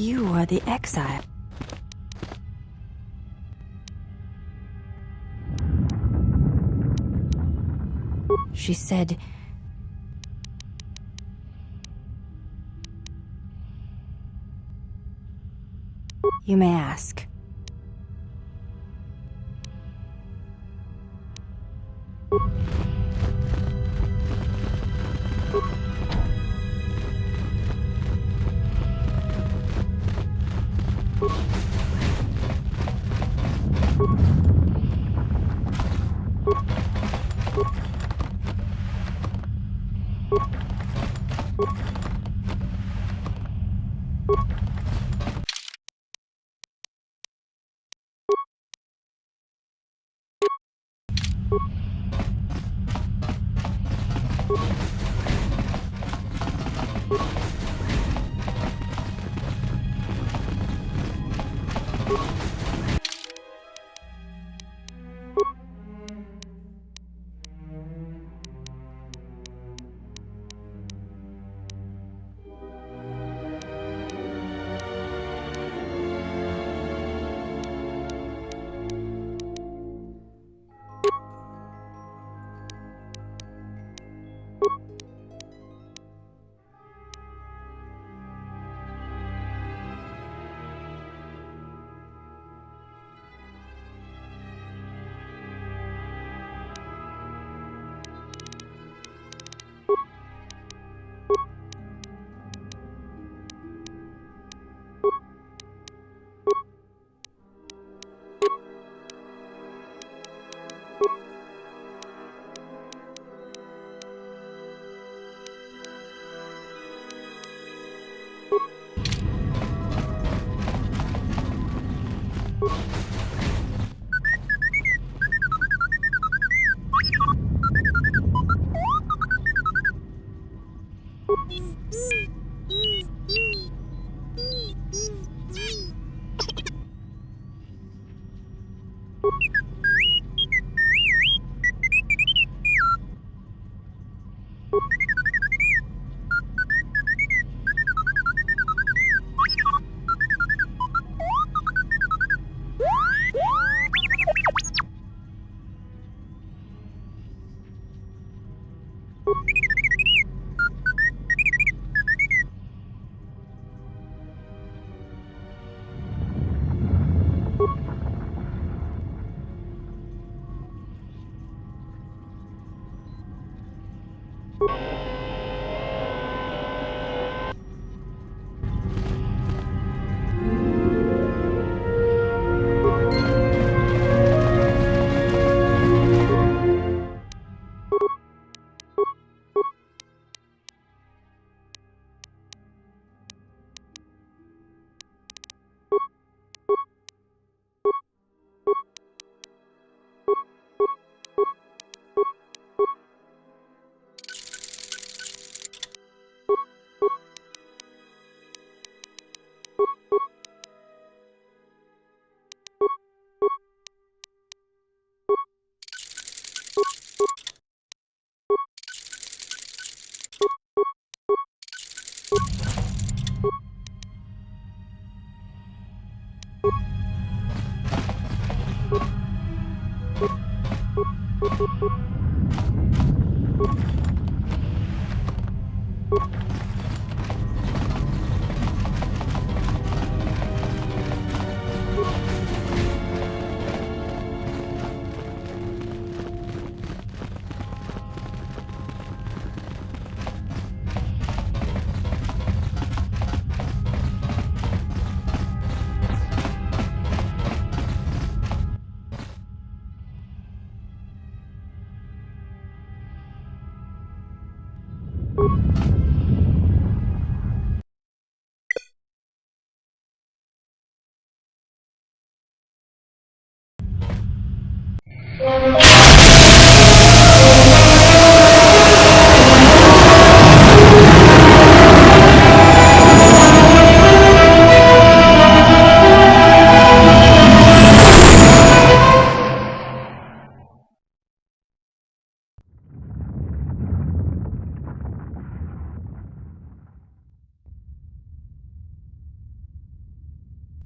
You are the exile. She said, "You may ask."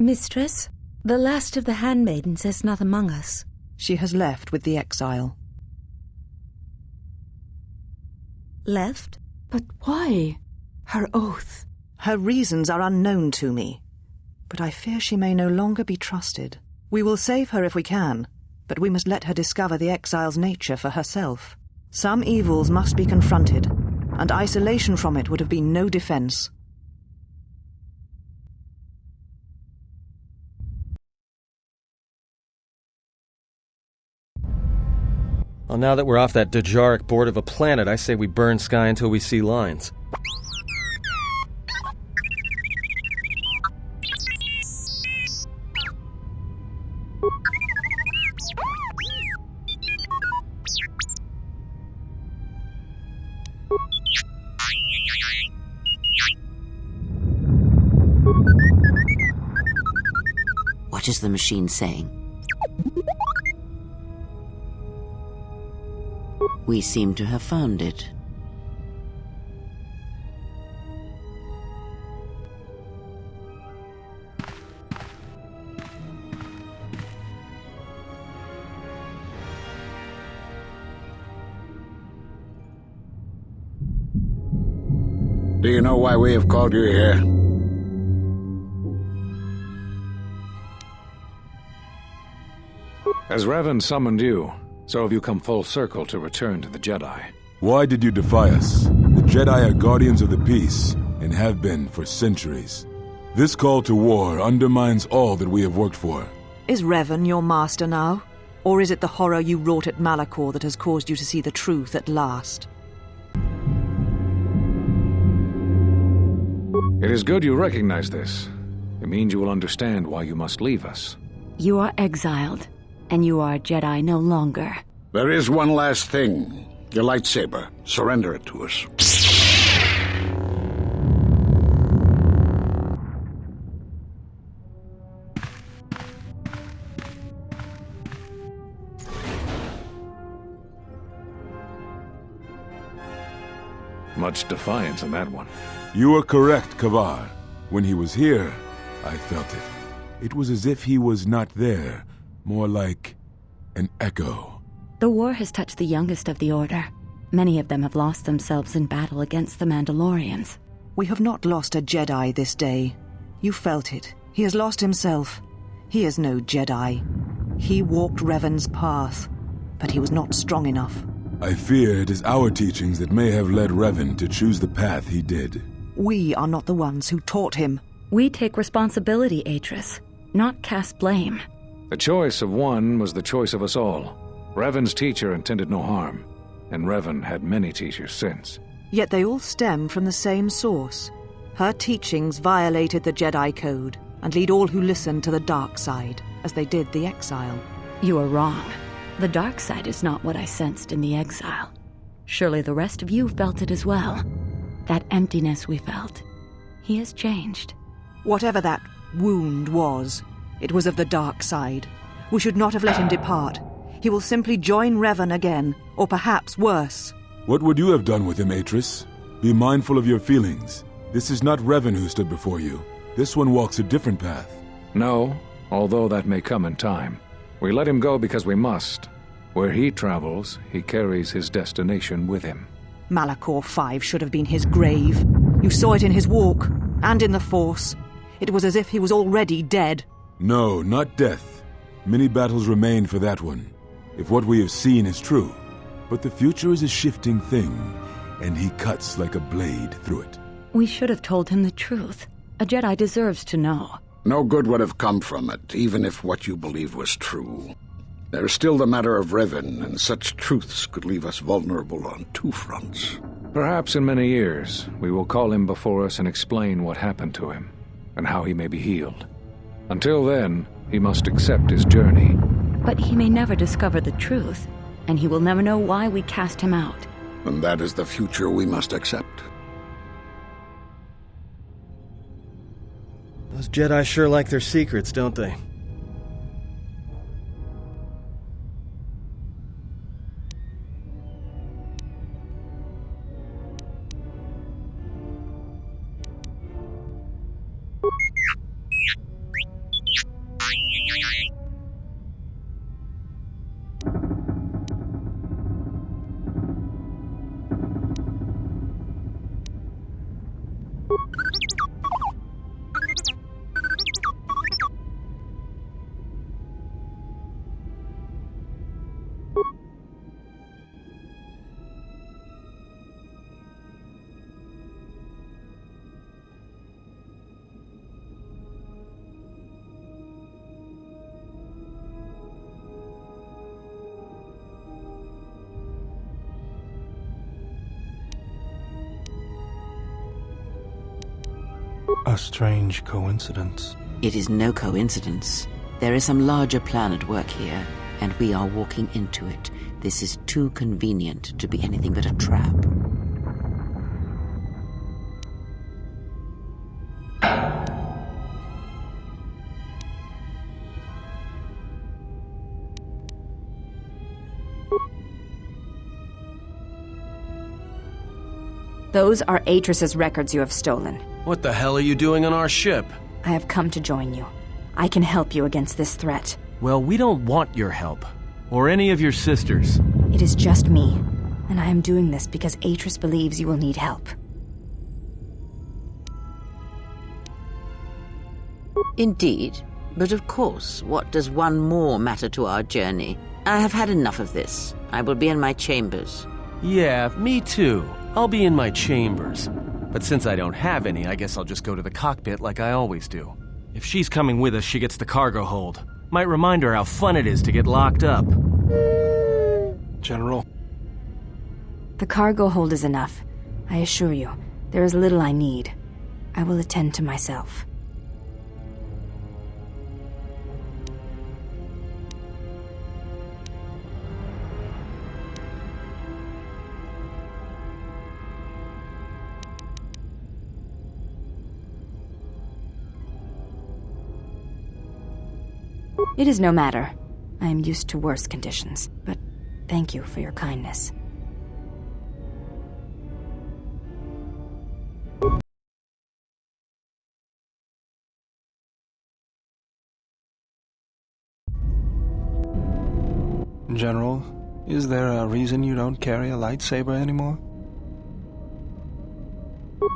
Mistress, the last of the handmaidens is not among us. She has left with the exile. Left? But why? Her oath. Her reasons are unknown to me, but I fear she may no longer be trusted. We will save her if we can, but we must let her discover the exile's nature for herself. Some evils must be confronted, and isolation from it would have been no defense. Well, now that we're off that Dejaric board of a planet, I say we burn sky until we see lines. What is the machine saying? We seem to have found it. Do you know why we have called you here? As Revan summoned you, so have you come full circle to return to the Jedi. Why did you defy us? The Jedi are guardians of the peace, and have been for centuries. This call to war undermines all that we have worked for. Is Revan your master now? Or is it the horror you wrought at Malachor that has caused you to see the truth at last? It is good you recognize this. It means you will understand why you must leave us. You are exiled, and you are a Jedi no longer. There is one last thing. Your lightsaber. Surrender it to us. Much defiance in that one. You are correct, Kavar. When he was here, I felt it. It was as if he was not there, more like an echo. The war has touched the youngest of the Order. Many of them have lost themselves in battle against the Mandalorians. We have not lost a Jedi this day. You felt it. He has lost himself. He is no Jedi. He walked Revan's path, but he was not strong enough. I fear it is our teachings that may have led Revan to choose the path he did. We are not the ones who taught him. We take responsibility, Atris, not cast blame. The choice of one was the choice of us all. Revan's teacher intended no harm, and Revan had many teachers since. Yet they all stem from the same source. Her teachings violated the Jedi Code and lead all who listen to the dark side, as they did the exile. You are wrong. The dark side is not what I sensed in the exile. Surely the rest of you felt it as well. That emptiness we felt. He has changed. Whatever that wound was, it was of the dark side. We should not have let him depart. He will simply join Revan again, or perhaps worse. What would you have done with him, Atris? Be mindful of your feelings. This is not Revan who stood before you. This one walks a different path. No, although that may come in time. We let him go because we must. Where he travels, he carries his destination with him. Malachor 5 should have been his grave. You saw it in his walk, and in the Force. It was as if he was already dead. No, not death. Many battles remain for that one, if what we have seen is true. But the future is a shifting thing, and he cuts like a blade through it. We should have told him the truth. A Jedi deserves to know. No good would have come from it, even if what you believed was true. There is still the matter of Revan, and such truths could leave us vulnerable on two fronts. Perhaps in many years, we will call him before us and explain what happened to him, and how he may be healed. Until then, he must accept his journey. But he may never discover the truth, and he will never know why we cast him out. And that is the future we must accept. Those Jedi sure like their secrets, don't they? A strange coincidence. It is no coincidence. There is some larger plan at work here, and we are walking into it. This is too convenient to be anything but a trap. Those are Atris's records you have stolen. What the hell are you doing on our ship? I have come to join you. I can help you against this threat. Well, we don't want your help. Or any of your sisters. It is just me, and I am doing this because Atris believes you will need help. Indeed. But of course, what does one more matter to our journey? I have had enough of this. I will be in my chambers. Yeah, me too. I'll be in my chambers. But since I don't have any, I guess I'll just go to the cockpit like I always do. If she's coming with us, she gets the cargo hold. Might remind her how fun it is to get locked up. General. The cargo hold is enough. I assure you, there is little I need. I will attend to myself. It is no matter. I am used to worse conditions, but thank you for your kindness. General, is there a reason you don't carry a lightsaber anymore?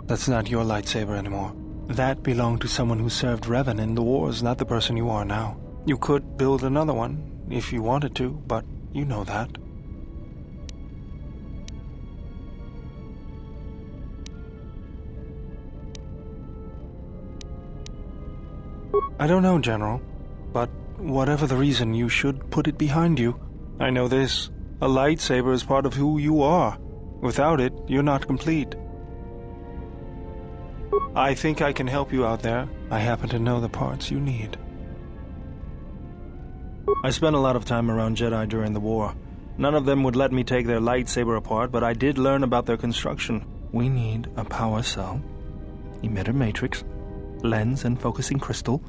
That's not your lightsaber anymore. That belonged to someone who served Revan in the wars, not the person you are now. You could build another one, if you wanted to, but you know that. I don't know, General, but whatever the reason, you should put it behind you. I know this. A lightsaber is part of who you are. Without it, you're not complete. I think I can help you out there. I happen to know the parts you need. I spent a lot of time around Jedi during the war. None of them would let me take their lightsaber apart, but I did learn about their construction. We need a power cell, emitter matrix, lens and focusing crystal.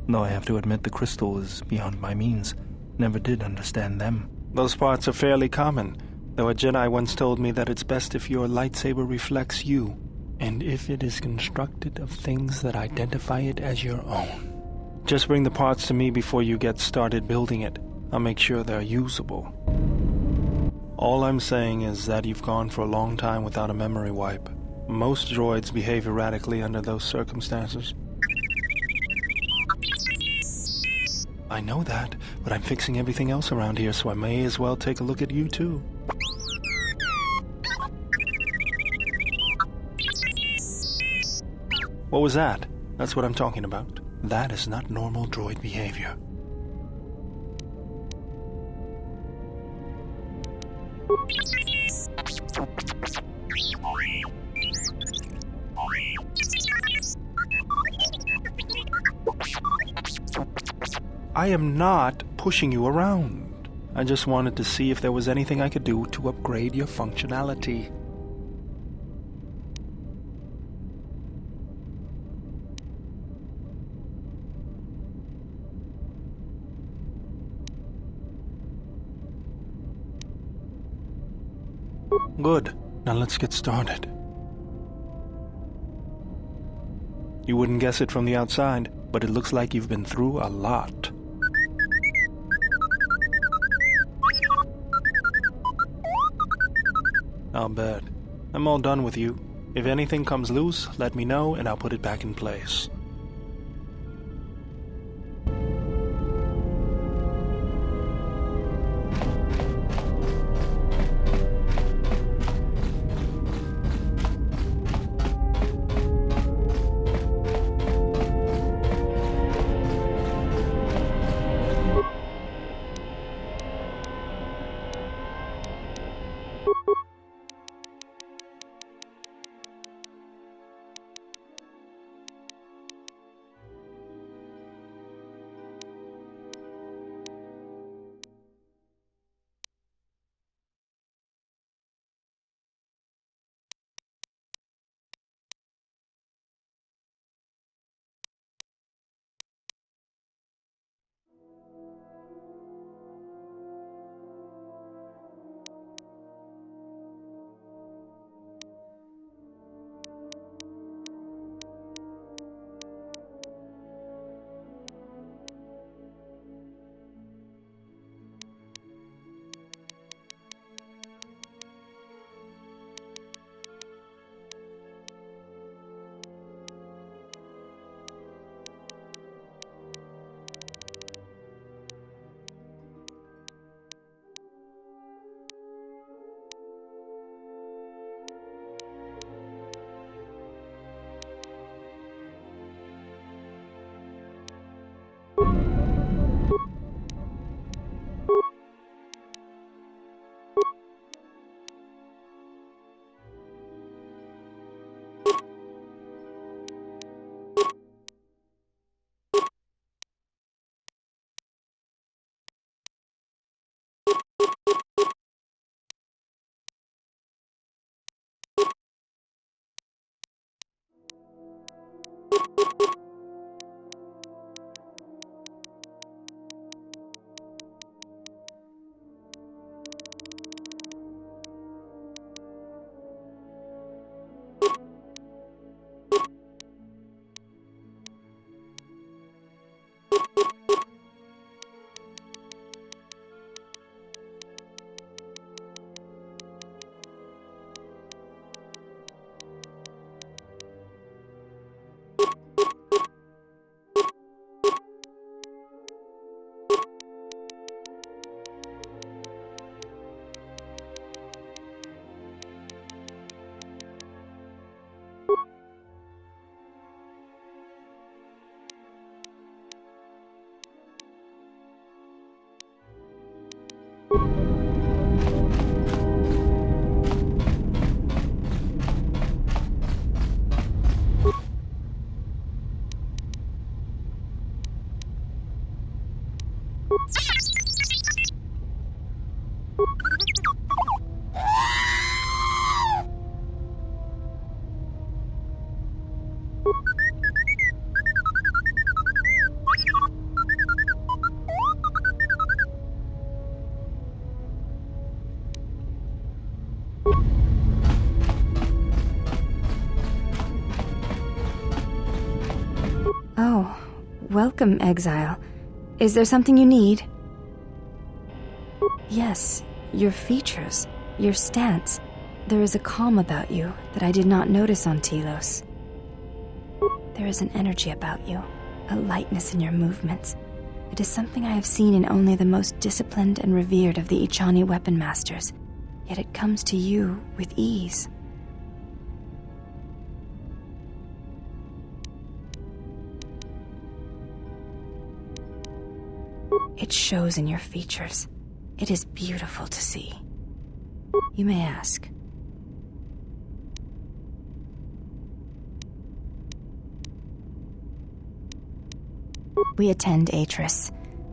Though I have to admit the crystal is beyond my means. Never did understand them. Those parts are fairly common, though a Jedi once told me that it's best if your lightsaber reflects you, and if it is constructed of things that identify it as your own. Just bring the parts to me before you get started building it. I'll make sure they're usable. All I'm saying is that you've gone for a long time without a memory wipe. Most droids behave erratically under those circumstances. I know that, but I'm fixing everything else around here, so I may as well take a look at you too. What was that? That's what I'm talking about. That is not normal droid behavior. I am not pushing you around. I just wanted to see if there was anything I could do to upgrade your functionality. Good. Now let's get started. You wouldn't guess it from the outside, but it looks like you've been through a lot. I'll bet. I'm all done with you. If anything comes loose, let me know and I'll put it back in place. Oh, welcome, exile. Is there something you need? Yes, your features, your stance. There is a calm about you that I did not notice on Telos. There is an energy about you, a lightness in your movements. It is something I have seen in only the most disciplined and revered of the Ichani weapon masters, yet it comes to you with ease. It shows in your features. It is beautiful to see. You may ask. We attend Atris.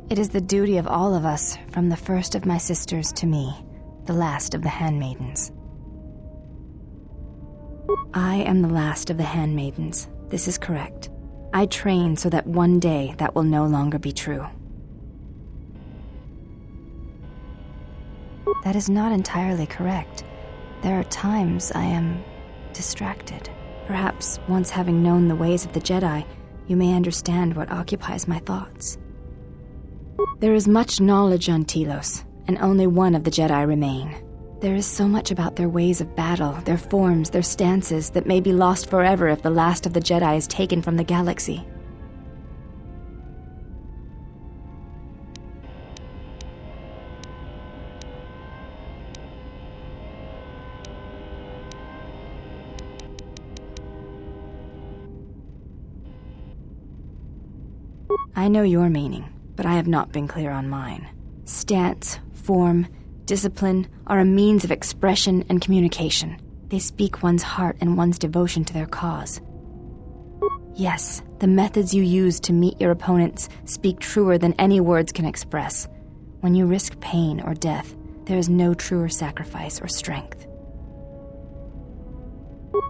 It is the duty of all of us, from the first of my sisters to me, the last of the handmaidens. I am the last of the handmaidens. This is correct. I train so that one day that will no longer be true. That is not entirely correct. There are times I am distracted. Perhaps once having known the ways of the Jedi, you may understand what occupies my thoughts. There is much knowledge on Telos, and only one of the Jedi remain. There is so much about their ways of battle, their forms, their stances, that may be lost forever if the last of the Jedi is taken from the galaxy. I know your meaning, but I have not been clear on mine. Stance, form, discipline are a means of expression and communication. They speak one's heart and one's devotion to their cause. Yes, the methods you use to meet your opponents speak truer than any words can express. When you risk pain or death, there is no truer sacrifice or strength.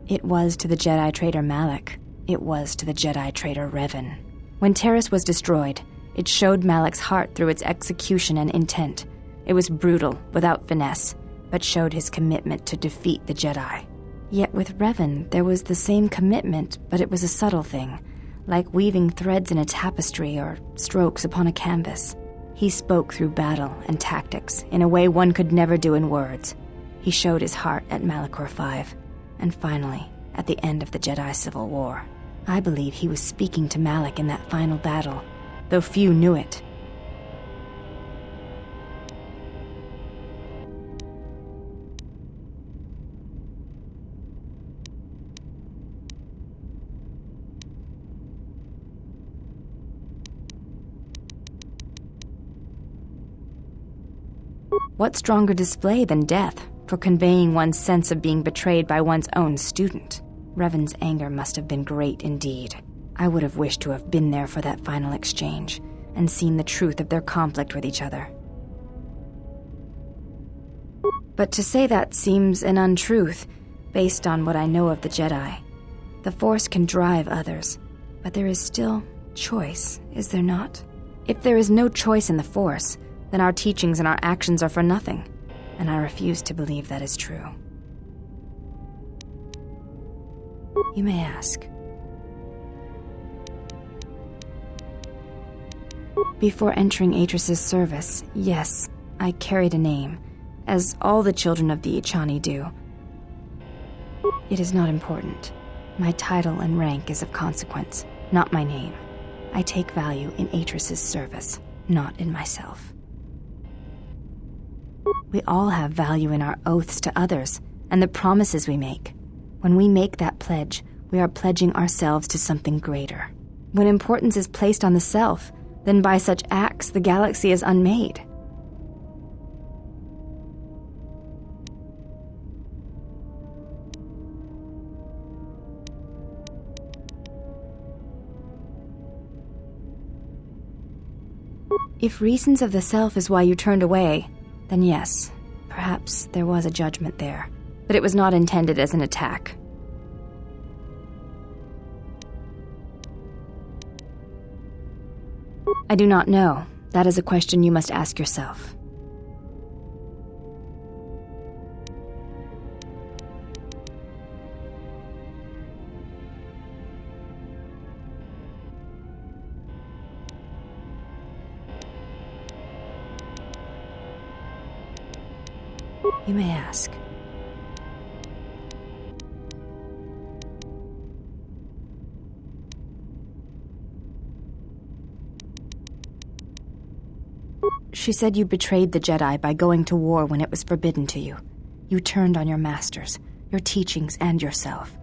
It was to the Jedi traitor Malak. It was to the Jedi traitor Revan. When Terrace was destroyed, it showed Malak's heart through its execution and intent. It was brutal, without finesse, but showed his commitment to defeat the Jedi. Yet with Revan, there was the same commitment, but it was a subtle thing, like weaving threads in a tapestry or strokes upon a canvas. He spoke through battle and tactics in a way one could never do in words. He showed his heart at Malachor V, and finally, at the end of the Jedi Civil War. I believe he was speaking to Malak in that final battle, though few knew it. What stronger display than death for conveying one's sense of being betrayed by one's own student? Revan's anger must have been great indeed. I would have wished to have been there for that final exchange and seen the truth of their conflict with each other. But to say that seems an untruth, based on what I know of the Jedi. The Force can drive others, but there is still choice, is there not? If there is no choice in the Force, then our teachings and our actions are for nothing, and I refuse to believe that is true. You may ask. Before entering Atris's service, yes, I carried a name, as all the children of the Ichani do. It is not important. My title and rank is of consequence, not my name. I take value in Atris's service, not in myself. We all have value in our oaths to others, and the promises we make. When we make that pledge, we are pledging ourselves to something greater. When importance is placed on the self, then by such acts the galaxy is unmade. If reasons of the self is why you turned away, then yes, perhaps there was a judgment there. But it was not intended as an attack. I do not know. That is a question you must ask yourself. You may ask. She said you betrayed the Jedi by going to war when it was forbidden to you. You turned on your masters, your teachings, and yourself.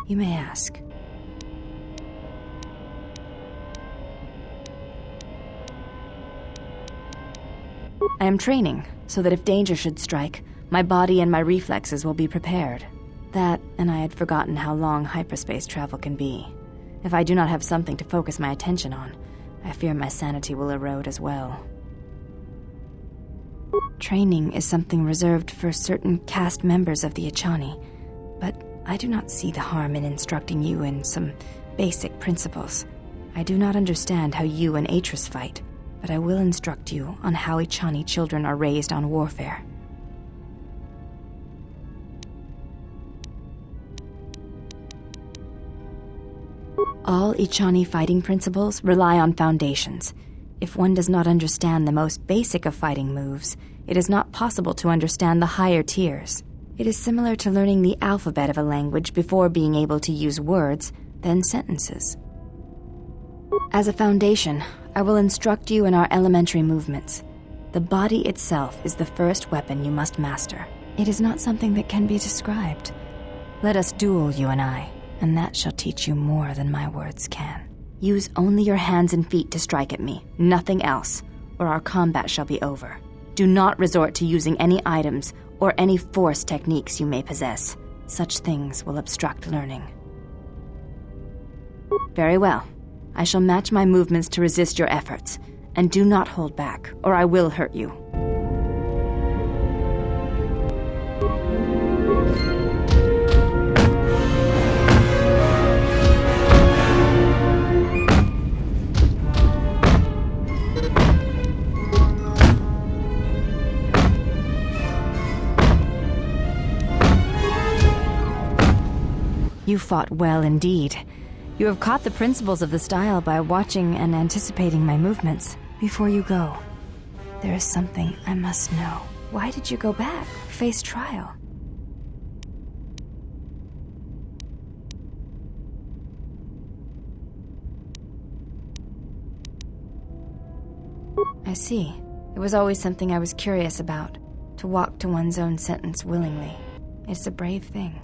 You may ask. I am training, so that if danger should strike, my body and my reflexes will be prepared. That, and I had forgotten how long hyperspace travel can be. If I do not have something to focus my attention on, I fear my sanity will erode as well. Training is something reserved for certain caste members of the Echani, but I do not see the harm in instructing you in some basic principles. I do not understand how you and Atris fight, but I will instruct you on how Echani children are raised on warfare. All Echani fighting principles rely on foundations. If one does not understand the most basic of fighting moves, it is not possible to understand the higher tiers. It is similar to learning the alphabet of a language before being able to use words, then sentences. As a foundation, I will instruct you in our elementary movements. The body itself is the first weapon you must master. It is not something that can be described. Let us duel, you and I, and that shall teach you more than my words can. Use only your hands and feet to strike at me, nothing else, or our combat shall be over. Do not resort to using any items or any force techniques you may possess. Such things will obstruct learning. Very well. I shall match my movements to resist your efforts, and do not hold back, or I will hurt you. You fought well indeed. You have caught the principles of the style by watching and anticipating my movements. Before you go, there is something I must know. Why did you go back, face trial? I see. It was always something I was curious about, to walk to one's own sentence willingly. It's a brave thing.